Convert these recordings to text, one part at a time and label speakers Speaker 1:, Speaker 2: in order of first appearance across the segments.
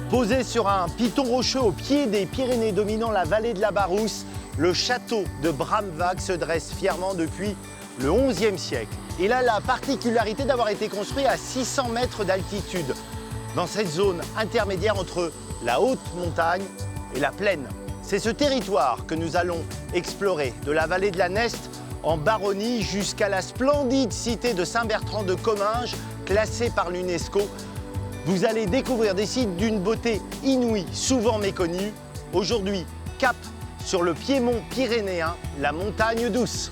Speaker 1: Posé sur un piton rocheux au pied des Pyrénées dominant la vallée de la Barousse, le château de Bramwag se dresse fièrement depuis le XIe siècle. Il a la particularité d'avoir été construit à 600 mètres d'altitude, dans cette zone intermédiaire entre la haute montagne et la plaine. C'est ce territoire que nous allons explorer, de la vallée de la Neste en Baronnie jusqu'à la splendide cité de Saint-Bertrand de Comminges, classée par l'UNESCO. Vous allez découvrir des sites d'une beauté inouïe, souvent méconnue. Aujourd'hui, cap sur le piémont pyrénéen, la montagne douce.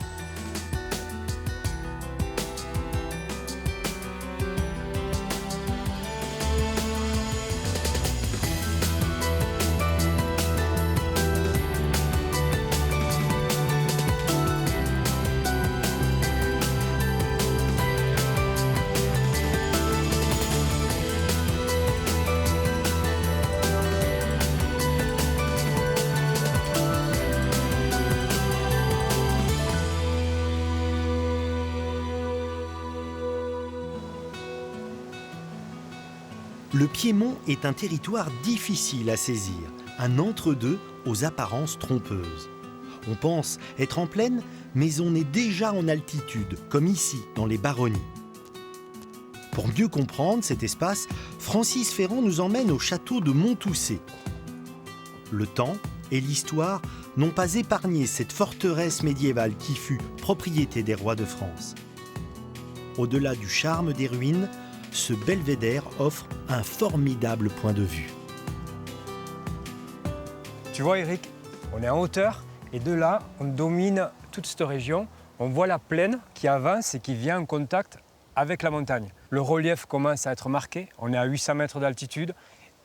Speaker 2: Le Piémont est un territoire difficile à saisir, un entre-deux aux apparences trompeuses. On pense être en plaine, mais on est déjà en altitude, comme ici, dans les Baronnies. Pour mieux comprendre cet espace, Francis Ferrand nous emmène au château de Montousset. Le temps et l'histoire n'ont pas épargné cette forteresse médiévale qui fut propriété des rois de France. Au-delà du charme des ruines, ce belvédère offre un formidable point de vue.
Speaker 3: Tu vois Eric, on est en hauteur et de là, on domine toute cette région. On voit la plaine qui avance et qui vient en contact avec la montagne. Le relief commence à être marqué, on est à 800 mètres d'altitude.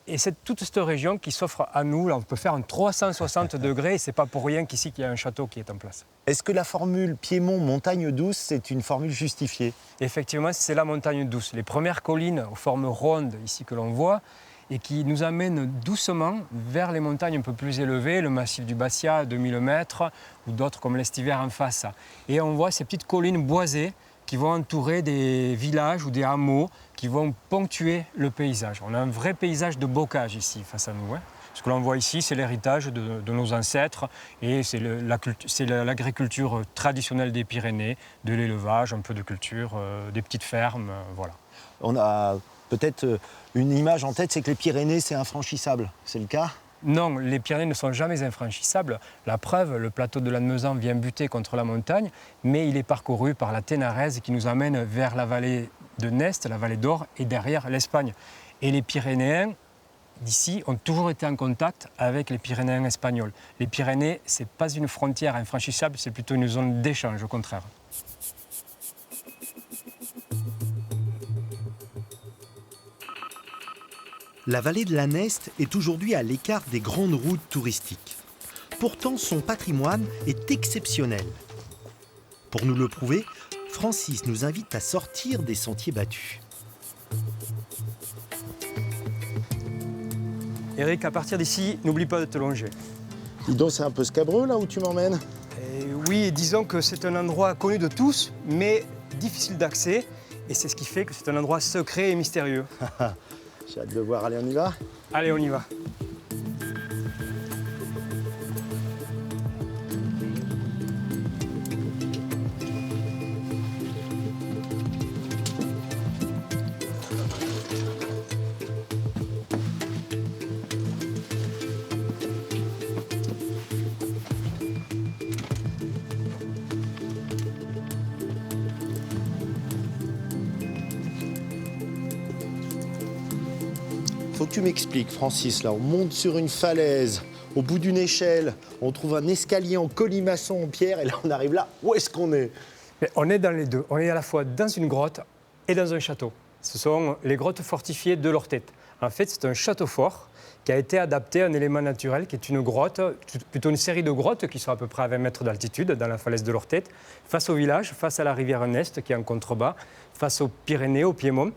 Speaker 3: Et c'est toute cette région qui s'offre à nous. Là, on peut faire un 360 degrés et ce n'est pas pour rien qu'ici qu'il y a un château qui est en place.
Speaker 1: Est-ce que la formule Piémont-Montagne douce, c'est une formule justifiée?
Speaker 3: Effectivement, c'est la montagne douce. Les premières collines aux formes rondes ici que l'on voit et qui nous amènent doucement vers les montagnes un peu plus élevées, le massif du Bastia, 2000 mètres, ou d'autres comme l'Estivière en face. Et on voit ces petites collines boisées qui vont entourer des villages ou des hameaux qui vont ponctuer le paysage. On a un vrai paysage de bocage ici face à nous. Ce que l'on voit ici, c'est l'héritage de nos ancêtres et c'est l'agriculture traditionnelle des Pyrénées, de l'élevage, un peu de culture, des petites fermes, voilà.
Speaker 1: On a peut-être une image en tête, c'est que les Pyrénées, c'est infranchissable. C'est le cas?
Speaker 3: Non, les Pyrénées ne sont jamais infranchissables. La preuve, le plateau de Lannemezan vient buter contre la montagne, mais il est parcouru par la Ténarèze qui nous amène vers la vallée de Neste, la vallée d'Or, et derrière l'Espagne. Et les Pyrénéens d'ici ont toujours été en contact avec les Pyrénéens espagnols. Les Pyrénées, ce n'est pas une frontière infranchissable, c'est plutôt une zone d'échange, au contraire.
Speaker 2: La vallée de la Neste est aujourd'hui à l'écart des grandes routes touristiques. Pourtant, son patrimoine est exceptionnel. Pour nous le prouver, Francis nous invite à sortir des sentiers battus.
Speaker 3: Eric, à partir d'ici, n'oublie pas de te longer.
Speaker 1: Dis donc, c'est un peu scabreux là où tu m'emmènes?
Speaker 3: Oui, disons que c'est un endroit connu de tous, mais difficile d'accès. Et c'est ce qui fait que c'est un endroit secret et mystérieux.
Speaker 1: J'ai hâte de voir. Allez, on y va?
Speaker 3: Allez, on y va.
Speaker 1: Faut que tu m'expliques, Francis. Là, on monte sur une falaise, au bout d'une échelle, on trouve un escalier en colimaçon en pierre, et là, on arrive là. Où est-ce qu'on est?
Speaker 3: Mais on est dans les deux. On est à la fois dans une grotte et dans un château. Ce sont les grottes fortifiées de l'Orthez. En fait, c'est un château fort qui a été adapté à un élément naturel qui est une grotte, plutôt une série de grottes qui sont à peu près à 20 mètres d'altitude dans la falaise de l'Orthez, face au village, face à la rivière Neste qui est en contrebas, face aux Pyrénées, au Piémont.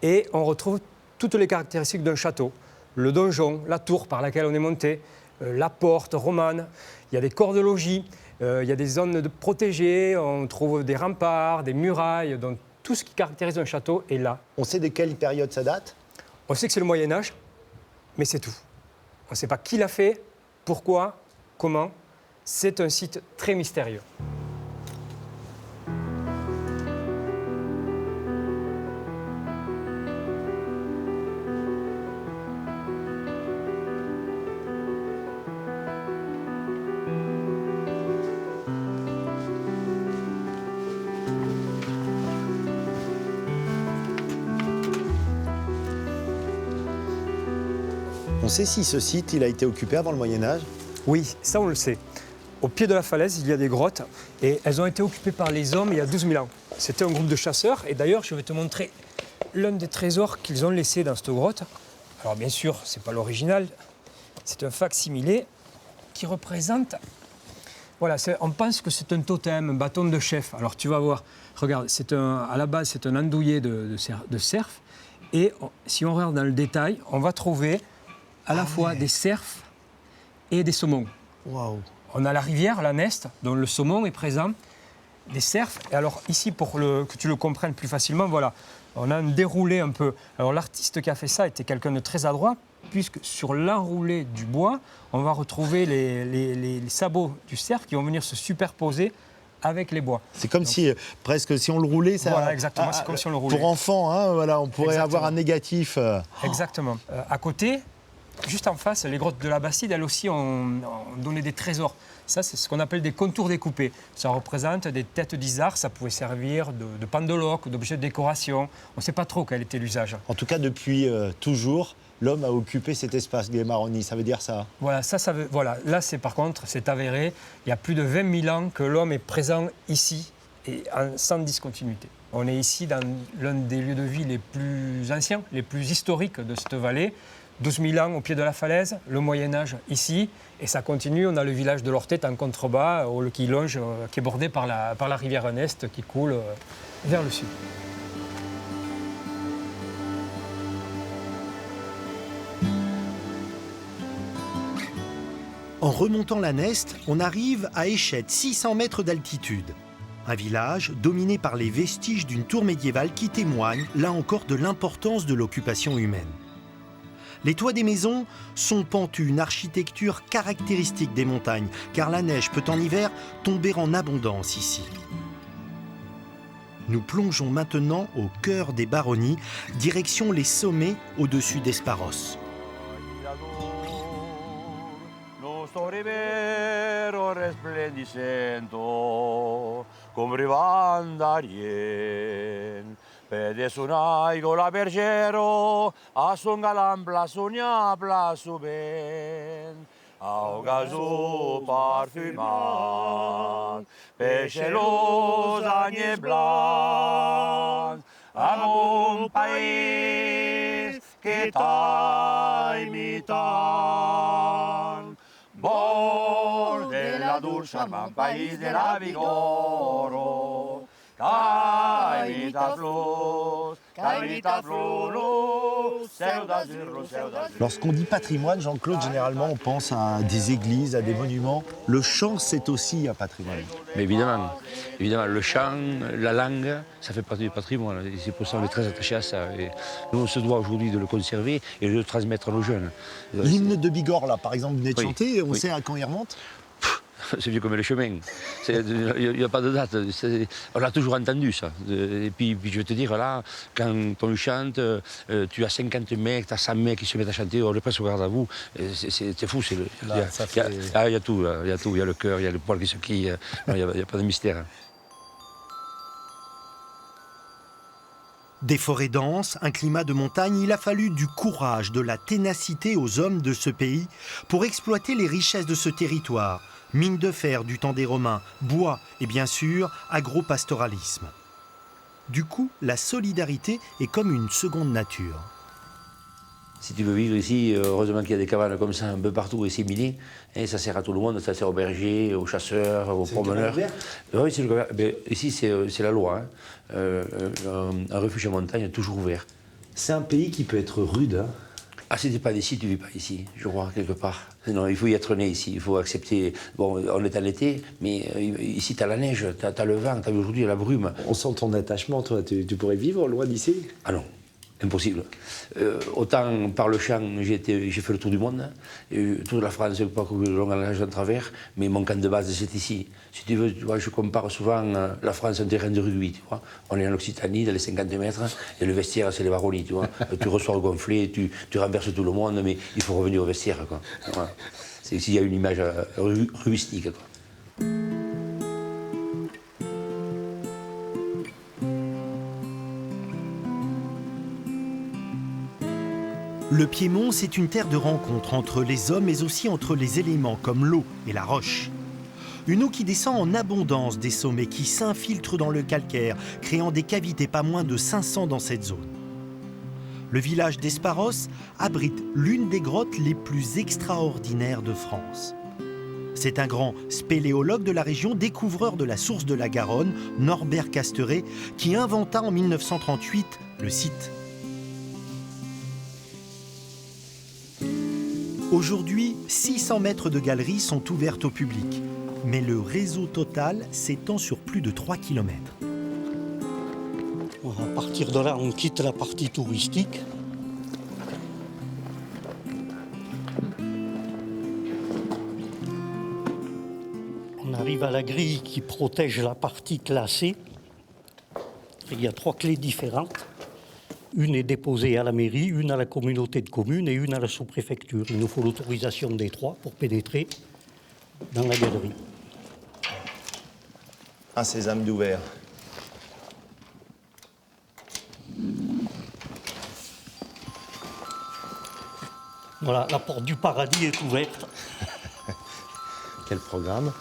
Speaker 3: Et on retrouve toutes les caractéristiques d'un château. Le donjon, la tour par laquelle on est monté, la porte romane, il y a des corps de logis, il y a des zones protégées, on trouve des remparts, des murailles, donc tout ce qui caractérise un château est là.
Speaker 1: On sait de quelle période ça date?
Speaker 3: On sait que c'est le Moyen-Âge, mais c'est tout. On ne sait pas qui l'a fait, pourquoi, comment. C'est un site très mystérieux.
Speaker 1: On sait si ce site il a été occupé avant le Moyen-Âge?
Speaker 3: Oui, ça on le sait. Au pied de la falaise, il y a des grottes et elles ont été occupées par les hommes il y a 12 000 ans. C'était un groupe de chasseurs et d'ailleurs, je vais te montrer l'un des trésors qu'ils ont laissé dans cette grotte. Alors bien sûr, ce n'est pas l'original, c'est un fac-similé qui représente... Voilà, on pense que c'est un totem, un bâton de chef. Alors tu vas voir, regarde, à la base, c'est un andouillé de cerf. Et si on regarde dans le détail, on va trouver à la fois des cerfs et des saumons.
Speaker 1: Waouh.
Speaker 3: On a la rivière, la Neste, dont le saumon est présent, des cerfs. Et alors ici, pour que tu le comprennes plus facilement, voilà, on a un déroulé un peu. Alors l'artiste qui a fait ça était quelqu'un de très adroit, puisque sur l'enroulé du bois, on va retrouver les sabots du cerf qui vont venir se superposer avec les bois.
Speaker 1: C'est comme si, presque, si on le roulait, ça...
Speaker 3: Voilà, exactement, c'est comme si on le roulait.
Speaker 1: Pour enfants, hein, voilà, on pourrait
Speaker 3: Exactement.
Speaker 1: avoir un négatif.
Speaker 3: Exactement. À côté, juste en face, les grottes de la Bastide, elles aussi ont donné des trésors. Ça, c'est ce qu'on appelle des contours découpés. Ça représente des têtes d'isard, ça pouvait servir de pendeloques ou d'objets de décoration. On ne sait pas trop quel était l'usage.
Speaker 1: En tout cas, depuis toujours, l'homme a occupé cet espace des Maroni, ça veut dire ça?
Speaker 3: Voilà, voilà. Là, par contre, c'est avéré. Il y a plus de 20 000 ans que l'homme est présent ici, et sans discontinuité. On est ici dans l'un des lieux de vie les plus anciens, les plus historiques de cette vallée. 12 000 ans au pied de la falaise, le Moyen-Âge ici, et ça continue. On a le village de l'Ortet en contrebas, qui longe, qui est bordé par la rivière Neste qui coule vers le sud.
Speaker 2: En remontant la Neste, on arrive à Échette, 600 mètres d'altitude. Un village dominé par les vestiges d'une tour médiévale qui témoigne, là encore, de l'importance de l'occupation humaine. Les toits des maisons sont pentus, une architecture caractéristique des montagnes, car la neige peut en hiver tomber en abondance ici. Nous plongeons maintenant au cœur des baronnies, direction les sommets au-dessus d'Esparros.
Speaker 4: Pedesunaigo la bergero, a son galan blasonia blasuben, au gazou parfumat, péchelos agnes blancs, à mon pays que t'a imitant. Bord de la dulce charmant pays de la vigoro,
Speaker 1: Lorsqu'on dit patrimoine, Jean-Claude, généralement, on pense à des églises, à des monuments. Le chant, c'est aussi un patrimoine.
Speaker 5: Mais évidemment, le chant, la langue, ça fait partie du patrimoine. Et c'est pour ça qu'on est très attaché à ça. Et nous, on se doit aujourd'hui de le conserver et de le transmettre à nos jeunes.
Speaker 1: L'hymne de Bigorre, là, par exemple, venait de
Speaker 5: Oui,
Speaker 1: chanter. On
Speaker 5: oui.
Speaker 1: sait à quand il remonte?
Speaker 5: C'est vieux comme le chemin. Il n'y a pas de date. On a toujours entendu ça. Et puis je vais te dire, là, quand on chante, tu as 50 mecs, tu as 100 mecs qui se mettent à chanter, on le presse au garde à vous. C'est fou. Il y a tout. Il y a le cœur, il y a le poil qui se crie. Il n'y a pas de mystère.
Speaker 2: Des forêts denses, un climat de montagne, il a fallu du courage, de la ténacité aux hommes de ce pays pour exploiter les richesses de ce territoire. Mines de fer du temps des Romains, bois et bien sûr agropastoralisme. Du coup, la solidarité est comme une seconde nature.
Speaker 5: Si tu veux vivre ici, heureusement qu'il y a des cabanes comme ça un peu partout et c'est miné. Et ça sert à tout le monde, ça sert aux bergers, aux chasseurs, aux promeneurs. Oui, c'est le ici, c'est la loi. Un refuge en montagne est toujours ouvert.
Speaker 1: C'est un pays qui peut être rude. Hein.
Speaker 5: Ah, si tu n'es pas d'ici, tu ne vis pas ici, je crois, quelque part. Non, il faut y être né ici, il faut accepter. Bon, on est en été, mais ici, tu as la neige, tu as le vent, tu as aujourd'hui la brume.
Speaker 1: On sent ton attachement, toi. Tu pourrais vivre loin d'ici?
Speaker 5: Ah non. Impossible. Autant par le champ, j'ai fait le tour du monde, toute la France, pas que l'on engage en travers, mais mon camp de base, c'est ici. Si tu veux, tu vois, je compare souvent la France à un terrain de rugby, tu vois. On est en Occitanie, dans les 50 mètres, et le vestiaire, c'est les Varolis, tu vois. Tu reçois gonflé, tu renverses tout le monde, mais il faut revenir au vestiaire, quoi. Voilà. Il y a une image rugbyistique, quoi.
Speaker 2: Le Piémont, c'est une terre de rencontre entre les hommes, mais aussi entre les éléments comme l'eau et la roche. Une eau qui descend en abondance des sommets, qui s'infiltre dans le calcaire, créant des cavités pas moins de 500 dans cette zone. Le village d'Esparros abrite l'une des grottes les plus extraordinaires de France. C'est un grand spéléologue de la région, découvreur de la source de la Garonne, Norbert Casteret, qui inventa en 1938 le site. Aujourd'hui, 600 mètres de galeries sont ouvertes au public, mais le réseau total s'étend sur plus de 3 km.
Speaker 6: À partir de là, on quitte la partie touristique. On arrive à la grille qui protège la partie classée. Il y a 3 clés différentes. Une est déposée à la mairie, une à la communauté de communes et une à la sous-préfecture. Il nous faut l'autorisation des 3 pour pénétrer dans la galerie.
Speaker 1: Un sésame d'ouvert.
Speaker 6: Voilà, la porte du paradis est ouverte.
Speaker 1: Quel programme?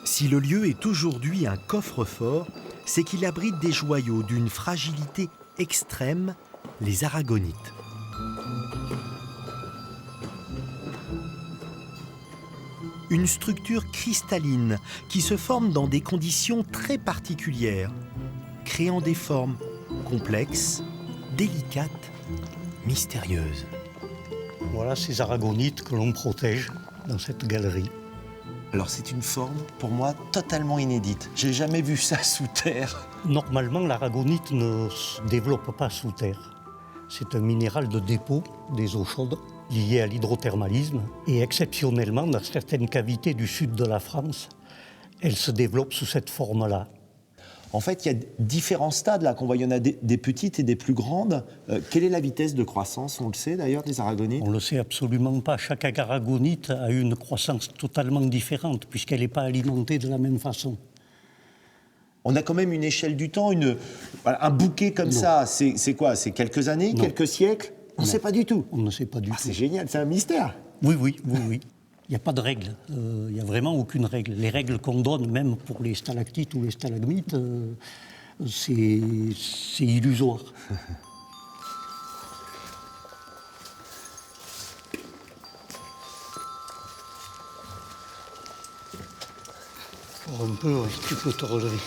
Speaker 2: Si le lieu est aujourd'hui un coffre-fort, c'est qu'il abrite des joyaux d'une fragilité extrême, les aragonites. Une structure cristalline qui se forme dans des conditions très particulières, créant des formes complexes, délicates, mystérieuses.
Speaker 6: Voilà ces aragonites que l'on protège dans cette galerie.
Speaker 1: Alors c'est une forme, pour moi, totalement inédite. J'ai jamais vu ça sous terre.
Speaker 6: Normalement, l'aragonite ne se développe pas sous terre. C'est un minéral de dépôt des eaux chaudes lié à l'hydrothermalisme. Et exceptionnellement, dans certaines cavités du sud de la France, elle se développe sous cette forme-là.
Speaker 1: En fait, il y a différents stades là qu'on voit. Il y en a des petites et des plus grandes. Quelle est la vitesse de croissance, on le sait d'ailleurs, des aragonites?
Speaker 6: On ne le sait absolument pas. Chaque aragonite a une croissance totalement différente puisqu'elle n'est pas alimentée de la même façon.
Speaker 1: On a quand même une échelle du temps, un bouquet comme ça, c'est quoi? C'est quelques années, quelques siècles? On ne sait pas du tout.
Speaker 6: On ne sait pas du tout.
Speaker 1: C'est génial, c'est un mystère.
Speaker 6: Oui. Il n'y a pas de règle. Il n'y a vraiment aucune règle. Les règles qu'on donne, même pour les stalactites ou les stalagmites, c'est illusoire. Un peu, oui, tu peux te relever.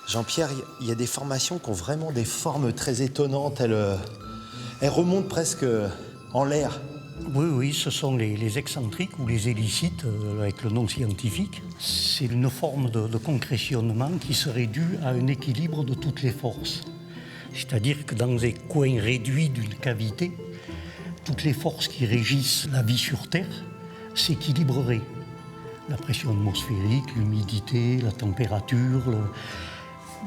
Speaker 1: Jean-Pierre, il y a des formations qui ont vraiment des formes très étonnantes. Elles remontent presque en l'air.
Speaker 6: Oui, ce sont les excentriques ou les hélicites, avec le nom scientifique. C'est une forme de concrétionnement qui serait due à un équilibre de toutes les forces. C'est-à-dire que dans des coins réduits d'une cavité, toutes les forces qui régissent la vie sur Terre s'équilibreraient. La pression atmosphérique, l'humidité, la température.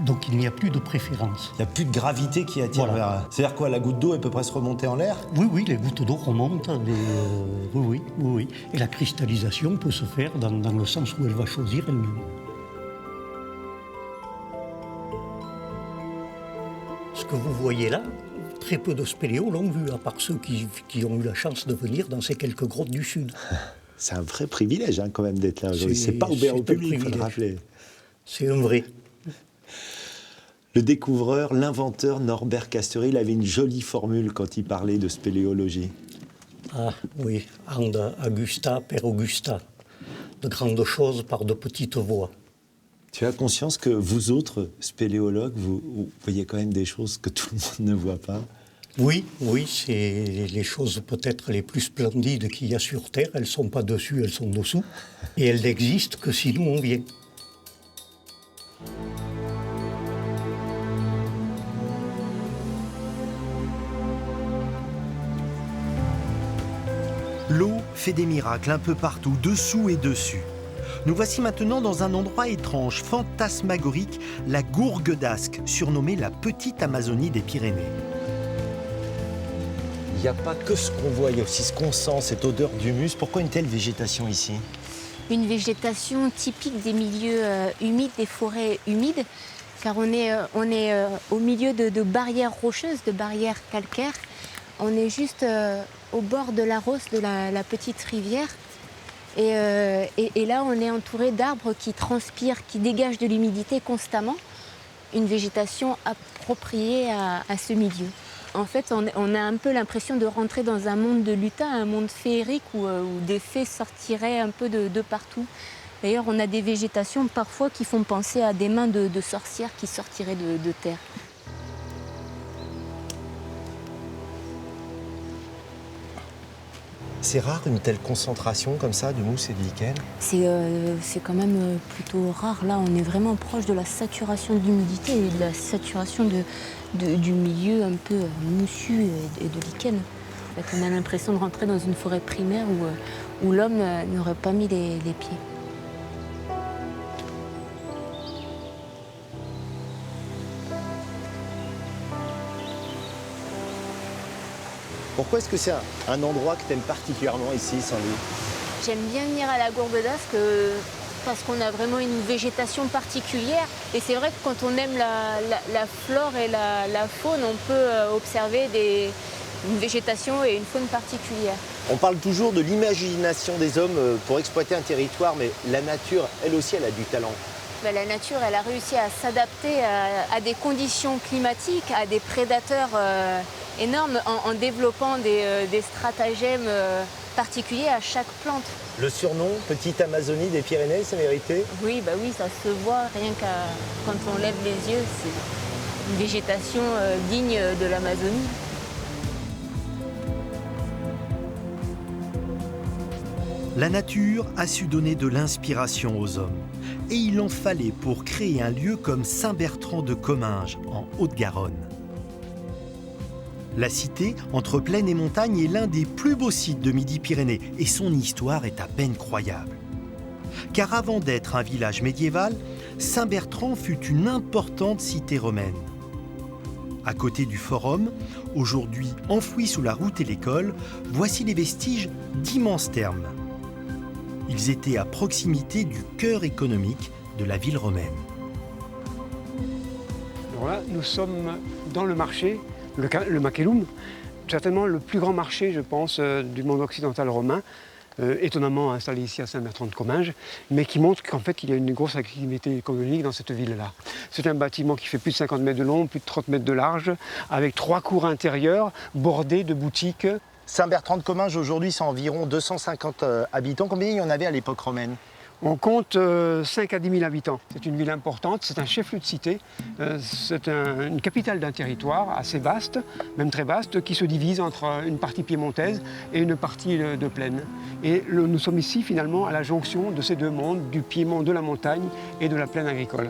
Speaker 6: Donc il n'y a plus de préférence.
Speaker 1: Il n'y a plus de gravité qui attire vers... C'est-à-dire quoi, la goutte d'eau, elle peut presque remonter en l'air?
Speaker 6: Oui, les gouttes d'eau remontent. Oui. Et la cristallisation peut se faire dans le sens où elle va choisir elle-même. Ce que vous voyez là, très peu de spéléos l'ont vu, à part ceux qui ont eu la chance de venir dans ces quelques grottes du Sud.
Speaker 1: C'est un vrai privilège quand même d'être là aujourd'hui. C'est pas ouvert au public, il faut le rappeler.
Speaker 6: C'est un vrai.
Speaker 1: Le découvreur, l'inventeur Norbert Casteret, il avait une jolie formule quand il parlait de spéléologie.
Speaker 6: Ah oui, Anda Augusta per Augusta. De grandes choses par de petites voies.
Speaker 1: Tu as conscience que vous autres spéléologues, vous voyez quand même des choses que tout le monde ne voit pas?
Speaker 6: Oui, c'est les choses peut-être les plus splendides qu'il y a sur Terre. Elles ne sont pas dessus, elles sont dessous. Et elles n'existent que si nous, on vient.
Speaker 2: L'eau fait des miracles un peu partout, dessous et dessus. Nous voici maintenant dans un endroit étrange, fantasmagorique, la Gourgue d'Ascq, surnommée la petite Amazonie des Pyrénées.
Speaker 1: Il n'y a pas que ce qu'on voit, il y a aussi ce qu'on sent, cette odeur d'humus. Pourquoi une telle végétation ici?
Speaker 7: Une végétation typique des milieux humides, des forêts humides, car on est au milieu de barrières rocheuses, de barrières calcaires. On est juste au bord de la Rosse, de la petite rivière. Et là, on est entouré d'arbres qui transpirent, qui dégagent de l'humidité constamment. Une végétation appropriée à ce milieu. En fait, on a un peu l'impression de rentrer dans un monde de lutin, un monde féerique où des fées sortiraient un peu de partout. D'ailleurs, on a des végétations parfois qui font penser à des mains de sorcières qui sortiraient de terre.
Speaker 1: C'est rare une telle concentration comme ça de mousse et de lichen?
Speaker 7: C'est quand même plutôt rare. Là, on est vraiment proche de la saturation de l'humidité et de la saturation du milieu un peu moussu et de lichen. En fait, on a l'impression de rentrer dans une forêt primaire où l'homme n'aurait pas mis les pieds.
Speaker 1: Pourquoi est-ce que c'est un endroit que tu aimes particulièrement ici, Sandy?
Speaker 7: J'aime bien venir à la Gourgue d'Ascq parce qu'on a vraiment une végétation particulière. Et c'est vrai que quand on aime la flore et la faune, on peut observer une végétation et une faune particulière.
Speaker 1: On parle toujours de l'imagination des hommes pour exploiter un territoire, mais la nature, elle aussi, elle a du talent.
Speaker 7: La nature, elle a réussi à s'adapter à des conditions climatiques, à des prédateurs énormes, en développant des stratagèmes particuliers à chaque plante.
Speaker 1: Le surnom, petite Amazonie des Pyrénées, c'est mérité?
Speaker 7: Oui, ça se voit rien qu'à quand on lève les yeux. C'est une végétation digne de l'Amazonie.
Speaker 2: La nature a su donner de l'inspiration aux hommes. Et il en fallait pour créer un lieu comme Saint-Bertrand de Comminges, en Haute-Garonne. La cité, entre plaine et montagne, est l'un des plus beaux sites de Midi-Pyrénées et son histoire est à peine croyable. Car avant d'être un village médiéval, Saint-Bertrand fut une importante cité romaine. À côté du forum, aujourd'hui enfoui sous la route et l'école, voici les vestiges d'immenses thermes. Ils étaient à proximité du cœur économique de la ville romaine.
Speaker 8: Alors là, nous sommes dans le marché, le Macellum, certainement le plus grand marché, je pense, du monde occidental romain, étonnamment installé ici à Saint-Bertrand de Comminges, mais qui montre qu'en fait il y a une grosse activité économique dans cette ville-là. C'est un bâtiment qui fait plus de 50 mètres de long, plus de 30 mètres de large, avec 3 cours intérieures bordées de boutiques.
Speaker 1: Saint-Bertrand de Comminges, aujourd'hui, c'est environ 250 habitants. Combien il y en avait à l'époque romaine?
Speaker 8: On compte 5 à 10 000 habitants. C'est une ville importante, c'est un chef-lieu de cité, c'est une capitale d'un territoire assez vaste, même très vaste, qui se divise entre une partie piémontaise et une partie de plaine. Et nous sommes ici finalement à la jonction de ces deux mondes, du Piémont, de la montagne et de la plaine agricole.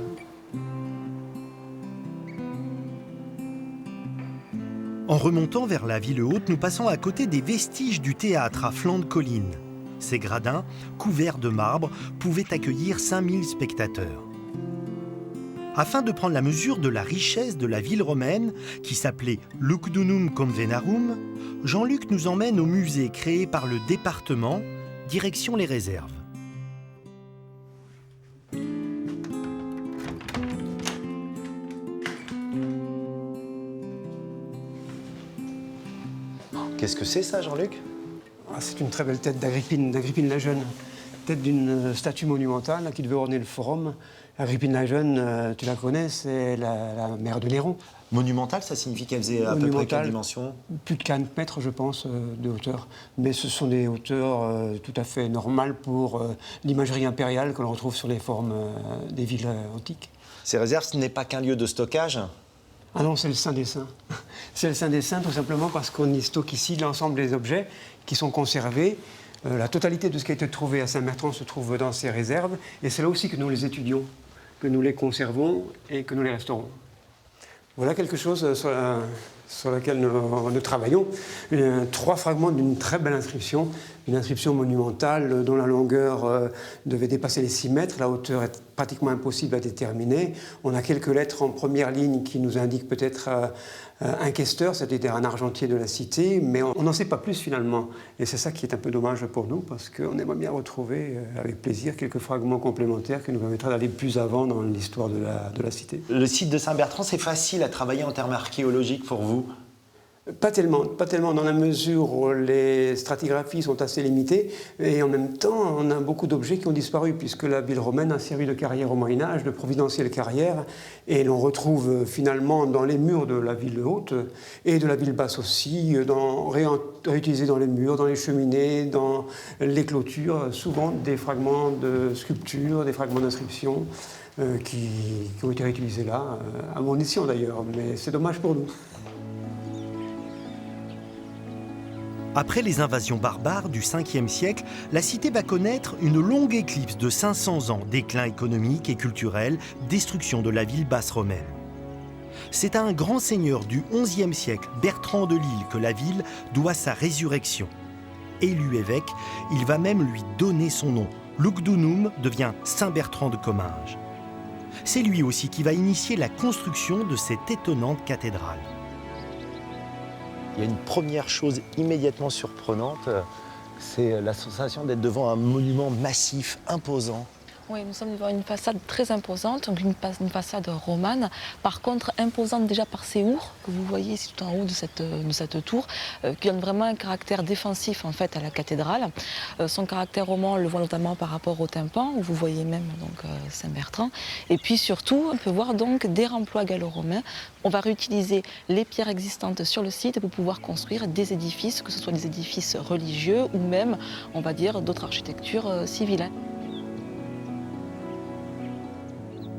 Speaker 2: En remontant vers la ville haute, nous passons à côté des vestiges du théâtre à flanc de colline. Ces gradins, couverts de marbre, pouvaient accueillir 5000 spectateurs. Afin de prendre la mesure de la richesse de la ville romaine, qui s'appelait Lugdunum Convenarum, Jean-Luc nous emmène au musée créé par le département, direction les réserves.
Speaker 1: Qu'est-ce que c'est ça, Jean-Luc?
Speaker 8: C'est une très belle tête d'Agrippine la Jeune. Tête d'une statue monumentale qui devait orner le forum. Agrippine la Jeune, tu la connais, c'est la mère de Néron.
Speaker 1: Monumental, ça signifie qu'elle faisait à peu près quelle dimension?
Speaker 8: Plus de 40 mètres, je pense, de hauteur. Mais ce sont des hauteurs tout à fait normales pour l'imagerie impériale que l'on retrouve sur les formes des villes antiques.
Speaker 1: Ces réserves, ce n'est pas qu'un lieu de stockage?
Speaker 8: Ah non, c'est le Saint des Saints. C'est le Saint des Saints tout simplement parce qu'on y stocke ici l'ensemble des objets qui sont conservés. La totalité de ce qui a été trouvé à Saint-Bertrand se trouve dans ces réserves et c'est là aussi que nous les étudions, que nous les conservons et que nous les restaurons. Voilà quelque chose sur laquelle nous travaillons. 3 fragments d'une très belle inscription, une inscription monumentale dont la longueur devait dépasser les 6 mètres, la hauteur est pratiquement impossible à déterminer. On a quelques lettres en première ligne qui nous indiquent peut-être un questeur, c'est-à-dire un argentier de la cité, mais on n'en sait pas plus finalement. Et c'est ça qui est un peu dommage pour nous, parce qu'on aimerait bien retrouver avec plaisir quelques fragments complémentaires qui nous permettraient d'aller plus avant dans l'histoire de la cité.
Speaker 1: Le site de Saint-Bertrand, c'est facile à travailler en termes archéologiques pour vous?
Speaker 8: Pas tellement dans la mesure où les stratigraphies sont assez limitées et en même temps on a beaucoup d'objets qui ont disparu puisque la ville romaine a servi de carrière au Moyen-Âge, de providentielle carrière, et l'on retrouve finalement dans les murs de la ville haute et de la ville basse aussi, réutilisés dans les murs, dans les cheminées, dans les clôtures, souvent des fragments de sculptures, des fragments d'inscriptions qui ont été réutilisés là, à bon escient d'ailleurs, mais c'est dommage pour nous.
Speaker 2: Après les invasions barbares du 5e siècle, la cité va connaître une longue éclipse de 500 ans, déclin économique et culturel, destruction de la ville basse romaine. C'est à un grand seigneur du 11e siècle, Bertrand de Lille, que la ville doit sa résurrection. Élu évêque, il va même lui donner son nom. Lugdunum devient Saint-Bertrand de Comminges. C'est lui aussi qui va initier la construction de cette étonnante cathédrale.
Speaker 1: Il y a une première chose immédiatement surprenante, c'est la sensation d'être devant un monument massif, imposant.
Speaker 9: Oui, nous sommes devant une façade très imposante, donc une façade romane. Par contre, imposante déjà par ses hours, que vous voyez ici tout en haut de cette tour, qui donne vraiment un caractère défensif en fait à la cathédrale. Son caractère roman, on le voit notamment par rapport au tympan, où vous voyez même donc Saint-Bertrand. Et puis surtout, on peut voir donc des remplois gallo-romains. On va réutiliser les pierres existantes sur le site pour pouvoir construire des édifices, que ce soit des édifices religieux ou même, on va dire, d'autres architectures civiles.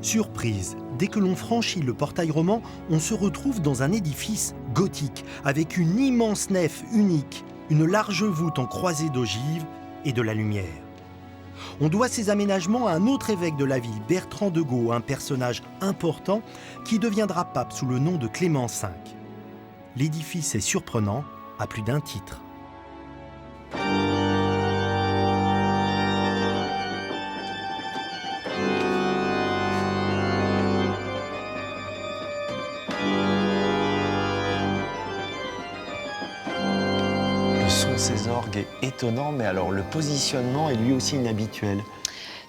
Speaker 2: Surprise, dès que l'on franchit le portail roman, on se retrouve dans un édifice gothique, avec une immense nef unique, une large voûte en croisée d'ogives et de la lumière. On doit ces aménagements à un autre évêque de la ville, Bertrand de Gau, un personnage important qui deviendra pape sous le nom de Clément V. L'édifice est surprenant à plus d'un titre.
Speaker 1: Ces orgues est étonnant, mais alors le positionnement est lui aussi inhabituel.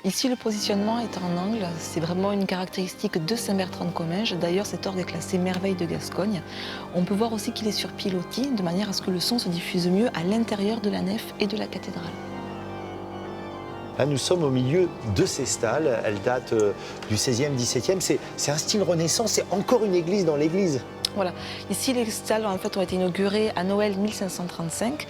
Speaker 9: Ici, le positionnement est en angle. C'est vraiment une caractéristique de Saint-Bertrand de Comminges. D'ailleurs, cet orgue est classé merveille de Gascogne. On peut voir aussi qu'il est sur pilotis, de manière à ce que le son se diffuse mieux à l'intérieur de la nef et de la cathédrale.
Speaker 1: Là, nous sommes au milieu de ces stalles. Elles datent du 16e, 17e. C'est un style renaissance, c'est encore une église dans l'église.
Speaker 9: Voilà. Ici, les stalles en fait, ont été inaugurées à Noël 1535.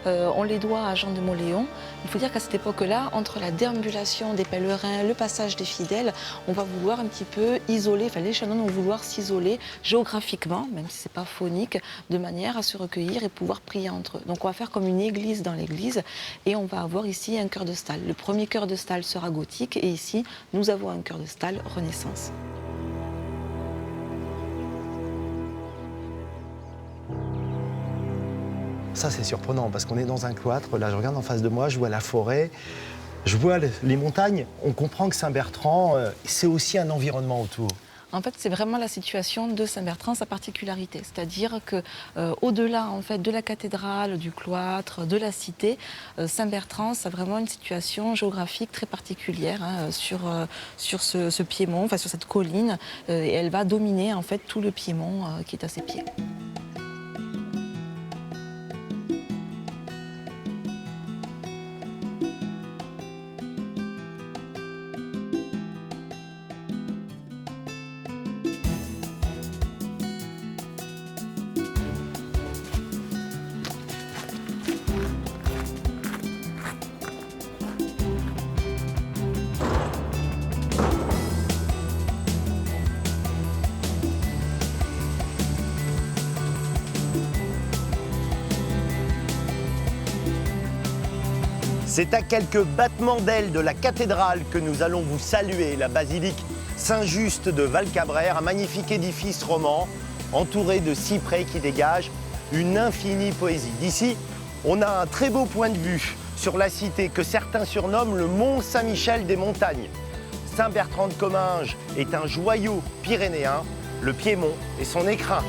Speaker 9: On les doit à Jean de Mauléon. Il faut dire qu'à cette époque-là, entre la déambulation des pèlerins, le passage des fidèles, on va vouloir un petit peu isoler, enfin les chanoines vont vouloir s'isoler géographiquement, même si ce n'est pas phonique, de manière à se recueillir et pouvoir prier entre eux. Donc on va faire comme une église dans l'église et on va avoir ici un chœur de stalle. Le premier chœur de stalle sera gothique et ici, nous avons un chœur de stalle Renaissance.
Speaker 1: Ça, c'est surprenant parce qu'on est dans un cloître. Là, je regarde en face de moi, je vois la forêt, je vois les montagnes. On comprend que Saint-Bertrand, c'est aussi un environnement autour.
Speaker 9: En fait, c'est vraiment la situation de Saint-Bertrand, sa particularité. C'est-à-dire que au-delà en fait, de la cathédrale, du cloître, de la cité, Saint-Bertrand, ça a vraiment une situation géographique très particulière sur ce piémont, enfin sur cette colline. Et elle va dominer en fait tout le piémont qui est à ses pieds.
Speaker 1: C'est à quelques battements d'ailes de la cathédrale que nous allons vous saluer, la basilique Saint-Just de Valcabrère, un magnifique édifice roman entouré de cyprès qui dégage une infinie poésie. D'ici, on a un très beau point de vue sur la cité que certains surnomment le Mont Saint-Michel des montagnes. Saint-Bertrand-de-Comminges est un joyau pyrénéen, le Piémont et son écrin.